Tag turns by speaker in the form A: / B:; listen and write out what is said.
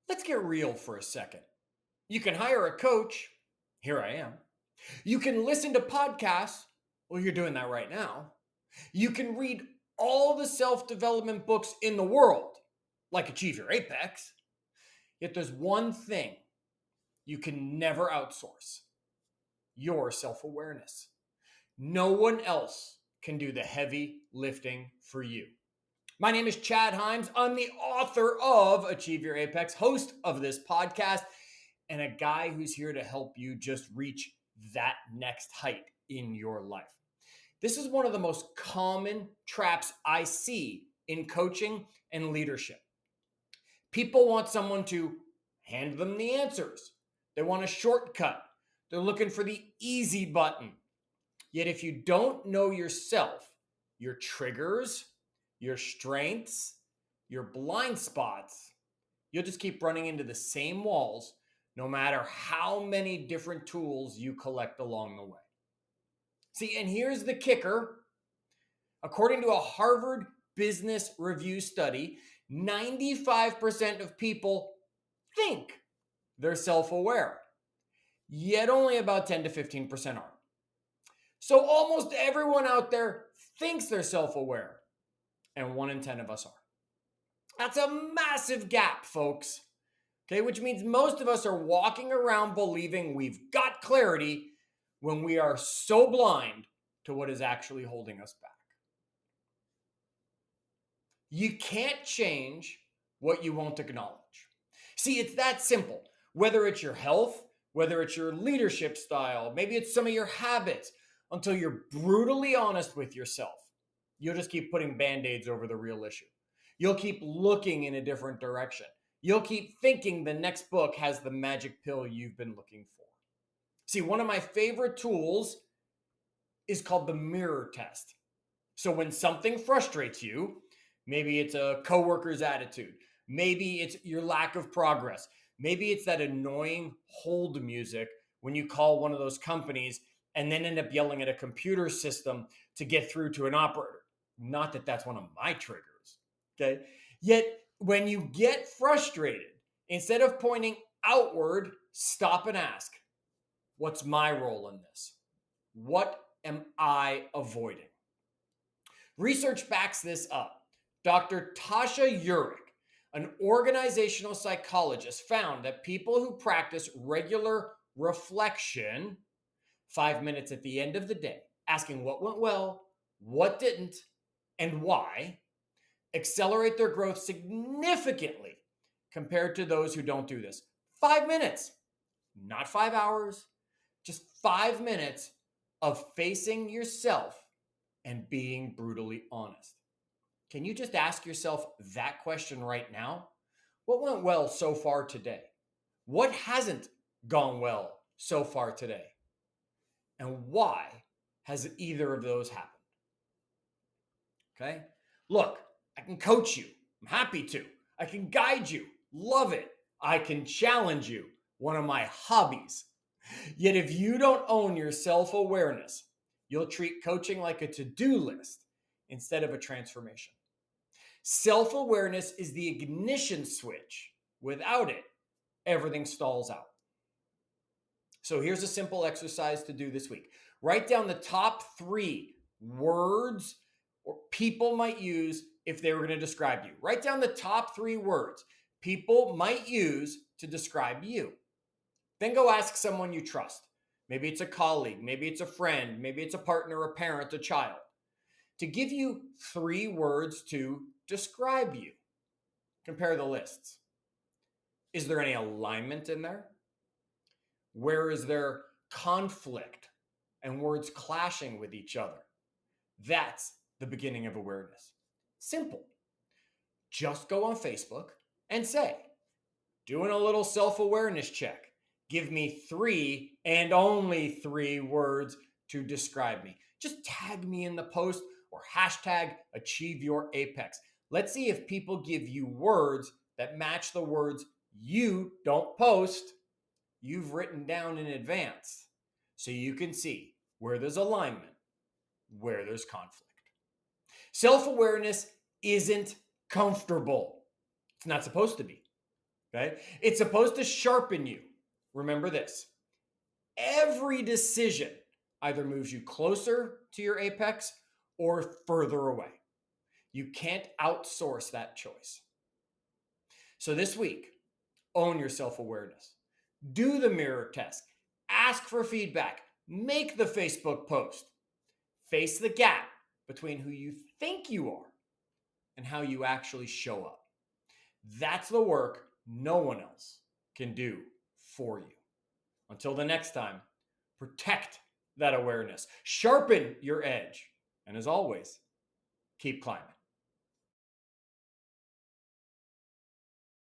A: Let's get real for a second. You can hire a coach. Here I am. You can listen to podcasts. Well, you're doing that right now. You can read all the self development books in the world, like Achieve Your Apex. Yet there's one thing you can never outsource: your self awareness. No one else can do the heavy lifting for you. My name is Chad Hyams. I'm the author of Achieve Your Apex, host of this podcast, and a guy who's here to help you just reach that next height in your life. This is one of the most common traps I see in coaching and leadership. People want someone to hand them the answers. They want a shortcut. They're looking for the easy button. Yet if you don't know yourself, your triggers, your strengths, your blind spots, you'll just keep running into the same walls no matter how many different tools you collect along the way. See, and here's the kicker. According to a Harvard Business Review study, 95% of people think they're self-aware, yet only about 10 to 15% aren't. So almost everyone out there thinks they're self-aware, and 1 in 10 of us are. That's a massive gap, folks. Okay, which means most of us are walking around believing we've got clarity when we are so blind to what is actually holding us back. You can't change what you won't acknowledge. See, it's that simple. Whether it's your health, whether it's your leadership style, maybe it's some of your habits, until you're brutally honest with yourself, you'll just keep putting band-aids over the real issue. You'll keep looking in a different direction. You'll keep thinking the next book has the magic pill you've been looking for. See, one of my favorite tools is called the mirror test. So when something frustrates you, maybe it's a coworker's attitude, maybe it's your lack of progress, maybe it's that annoying hold music when you call one of those companies and then end up yelling at a computer system to get through to an operator. Not that that's one of my triggers, okay? Yet when you get frustrated, instead of pointing outward, stop and ask, what's my role in this? What am I avoiding? Research backs this up. Dr. Tasha Eurich, an organizational psychologist, found that people who practice regular reflection, 5 minutes at the end of the day, asking what went well, what didn't, and why, accelerate their growth significantly compared to those who don't do this. 5 minutes, not 5 hours, just 5 minutes of facing yourself and being brutally honest. Can you just ask yourself that question right now? What went well so far today? What hasn't gone well so far today? And why has either of those happened? Okay? Look, I can coach you. I'm happy to. I can guide you. Love it. I can challenge you. One of my hobbies. Yet if you don't own your self-awareness, you'll treat coaching like a to-do list instead of a transformation. Self-awareness is the ignition switch. Without it, everything stalls out. So here's a simple exercise to do this week. Write down the top 3 words or people might use if they were going to describe you. Write down the top 3 words people might use to describe you. Then go ask someone you trust. Maybe it's a colleague, maybe it's a friend, maybe it's a partner, a parent, a child, to give you 3 words to describe you. Compare the lists. Is there any alignment in there? Where is there conflict and words clashing with each other? That's the beginning of awareness. Simple. Just go on Facebook and say, doing a little self-awareness check. Give me 3 and only 3 words to describe me. Just tag me in the post or hashtag Achieve Your Apex. Let's see if people give you words that match the words you don't post, you've written down in advance, so you can see where there's alignment, where there's conflict. Self-awareness isn't comfortable. It's not supposed to be. Okay? It's supposed to sharpen you. Remember this. Every decision either moves you closer to your apex or further away. You can't outsource that choice. So this week, own your self awareness. Do the mirror test. Ask for feedback. Make the Facebook post. Face the gap between who you think you are and how you actually show up. That's the work no one else can do for you. Until the next time, protect that awareness, sharpen your edge, and as always, keep climbing.